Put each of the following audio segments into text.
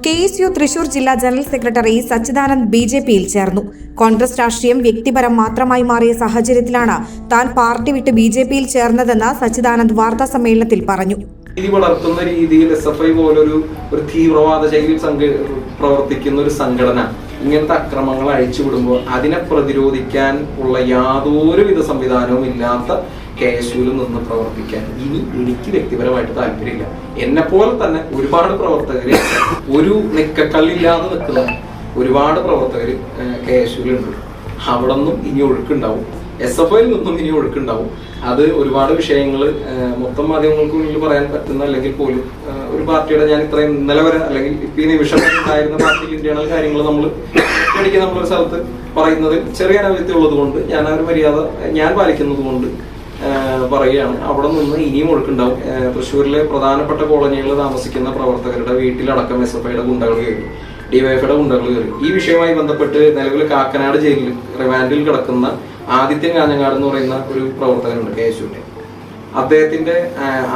KSU Thrissur ജില്ലാ general secretary Sachidanand BJPയിൽ ചേർന്നു. കോൺഗ്രസ് രാഷ്ട്രീയം വ്യക്തിപരം മാത്രമായി മാറിയ സാഹചര്യത്തിലാണ് താൻ പാർട്ടി വിട്ട് BJPയിൽ ചേർന്നതെന്ന് സച്ചിദാനന്ദ് വാർത്താ സമ്മേളനത്തിൽ പറഞ്ഞു. ഇത് വളർത്തുന്ന രീതിയിൽ SFI പോലൊരു തീവ്രവാദ ശൈലിയിൽ പ്രവർത്തിക്കുന്ന ഒരു സംഘടന ഇങ്ങനത്തെ അക്രമങ്ങൾ അഴിച്ചുവിടുമ്പോൾ അതിനെ പ്രതിരോധിക്കാൻ ഉള്ള യാതൊരുവിധ സംവിധാനവും ഇല്ലാത്ത KSUവിൽ നിന്ന് പ്രവർത്തിക്കാൻ ഇനി എനിക്ക് വ്യക്തിപരമായിട്ട് താല്പര്യമില്ല. എന്നെപ്പോലെ തന്നെ ഒരുപാട് പ്രവർത്തകര് ഒരു നിക്കക്കള്ളില്ലാതെ നിൽക്കുന്ന ഒരുപാട് പ്രവർത്തകര് KSUവിലുണ്ട്. അവിടെ നിന്നും ഇനി ഒഴുക്കുണ്ടാവും, SFIയിൽ നിന്നും ഇനി ഒഴുക്കുണ്ടാവും. അത് ഒരുപാട് വിഷയങ്ങൾ മൊത്തം മാധ്യമങ്ങൾക്ക് മുന്നിൽ പറയാൻ പറ്റുന്ന അല്ലെങ്കിൽ പോലും ഒരു പാർട്ടിയുടെ ഞാൻ ഇത്രയും ഇന്നലെ വരെ അല്ലെങ്കിൽ ഇപ്പൊ ഈ നിമിഷം ഉണ്ടായിരുന്ന പാർട്ടിക്ക് ഇന്റേണൽ കാര്യങ്ങൾ ഇടയ്ക്ക് നമ്മളൊരു സ്ഥലത്ത് പറയുന്നത് ചെറിയ അനവധി ഉള്ളത് കൊണ്ട് ഞാൻ ആ ഒരു മര്യാദ ഞാൻ പാലിക്കുന്നത് കൊണ്ട് പറയുകയാണ്. അവിടെ നിന്ന് ഇനിയും ഒഴുക്കുണ്ടാവും. തൃശ്ശൂരിലെ പ്രധാനപ്പെട്ട കോളനികളിൽ താമസിക്കുന്ന പ്രവർത്തകരുടെ വീട്ടിലടക്കം SFIയുടെ ഗുണ്ടകൾ കയറി, DYFയുടെ ഗുണ്ടകൾ കയറി. ഈ വിഷയവുമായി ബന്ധപ്പെട്ട് നിലവിൽ കാക്കനാട് ജയിലിൽ റിമാൻഡിൽ കിടക്കുന്ന ആദിത്യൻ കാഞ്ഞങ്ങാട് എന്ന് പറയുന്ന ഒരു പ്രവർത്തകനുണ്ട് KSUവിന്റെ. അദ്ദേഹത്തിന്റെ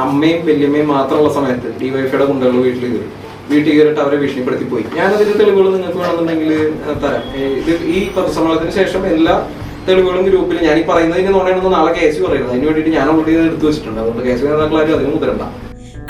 അമ്മയും വല്യമ്മയും മാത്രമുള്ള സമയത്ത് DYFയുടെ ഗുണ്ടകൾ വീട്ടിൽ കയറിയിട്ട് അവരെ ഭീഷണിപ്പെടുത്തി പോയി. ഞാനതിന്റെ തെളിവുകൾ നിങ്ങൾക്ക് വേണമെന്നുണ്ടെങ്കിൽ തരാം. ഇത് ഈ പത്രസമ്മേളനത്തിന് ശേഷം എല്ലാ തെളിവുകളും ഗ്രൂപ്പിൽ ഞാൻ ഈ പറയുന്നതിന് നോണെന്ന് നാളെ KSU പറയുന്നത്. അതിന് വേണ്ടിയിട്ട് ഞാൻ ഓൾറെഡി എടുത്തു വെച്ചിട്ടുണ്ട്. അതുകൊണ്ട് KSU നേതാക്കളാരും അതിന് മുതിരണ്ട.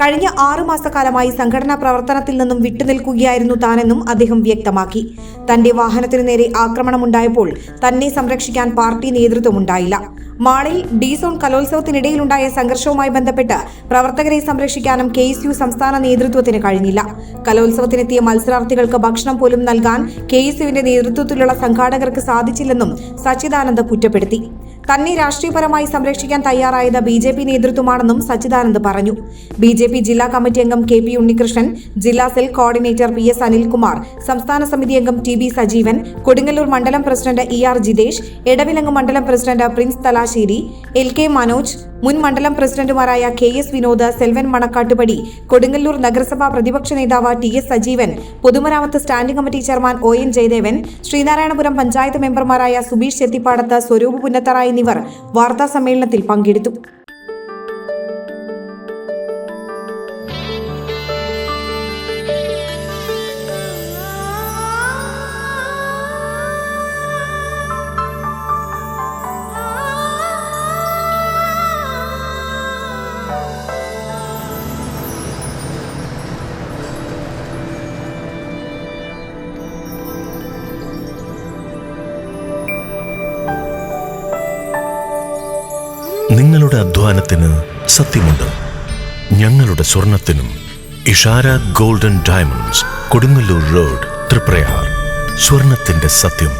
കഴിഞ്ഞ 6 മാസക്കാലമായി സംഘടനാ പ്രവർത്തനത്തിൽ നിന്നും വിട്ടുനിൽക്കുകയായിരുന്നു താനെന്നും അദ്ദേഹം വ്യക്തമാക്കി. തന്റെ വാഹനത്തിനു നേരെ ആക്രമണമുണ്ടായപ്പോൾ തന്നെ സംരക്ഷിക്കാൻ പാർട്ടി നേതൃത്വമുണ്ടായില്ല. മാളിൽ D-സോൺ കലോത്സവത്തിനിടയിലുണ്ടായ സംഘർഷവുമായി ബന്ധപ്പെട്ട് പ്രവർത്തകരെ സംരക്ഷിക്കാനും KSU സംസ്ഥാന നേതൃത്വത്തിന് കഴിഞ്ഞില്ല. കലോത്സവത്തിനെത്തിയ മത്സരാർത്ഥികൾക്ക് ഭക്ഷണം പോലും നൽകാൻ KSUവിന്റെ നേതൃത്വത്തിലുള്ള സംഘാടകർക്ക് സാധിച്ചില്ലെന്നും സച്ചിദാനന്ദ് കുറ്റപ്പെടുത്തി. തന്നെ രാഷ്ട്രീയപരമായി സംരക്ഷിക്കാൻ തയ്യാറായത് BJP നേതൃത്വമാണെന്നും സച്ചിദാനന്ദ് പറഞ്ഞു. BJP ജില്ലാ കമ്മിറ്റി അംഗം KP ഉണ്ണികൃഷ്ണൻ, ജില്ലാ സെൽ കോർഡിനേറ്റർ PS അനിൽകുമാർ, സംസ്ഥാന സമിതി അംഗം TB സജീവൻ, കൊടുങ്ങല്ലൂർ മണ്ഡലം പ്രസിഡന്റ് ER ജിതേഷ്, എടവിലങ്ങ് മണ്ഡലം president Prince Thalassery, LK Manoj, മുൻ മണ്ഡലം പ്രസിഡന്റുമാരായ KS വിനോദ്, സെൽവൻ മണക്കാട്ടുപടി, കൊടുങ്ങല്ലൂർ നഗരസഭാ പ്രതിപക്ഷ നേതാവ് TS സജീവൻ, പൊതുമരാമത്ത് standing committee chairman ON Jayadevan, Sreenarayanapuram panchayat മെമ്പർമാരായ സുബീഷ് ചെത്തിപ്പാടത്ത്, സ്വരൂപ് പുന്നത്തറ എന്നിവർ വാർത്താ സമ്മേളനത്തിൽ പങ്കെടുത്തു. നിങ്ങളുടെ അധ്വാനത്തിന് സത്യമുണ്ട്. ഞങ്ങളുടെ സ്വർണത്തിനും. Ishara golden diamonds, Kodungallur road, Triprayar. സ്വർണത്തിന്റെ സത്യം.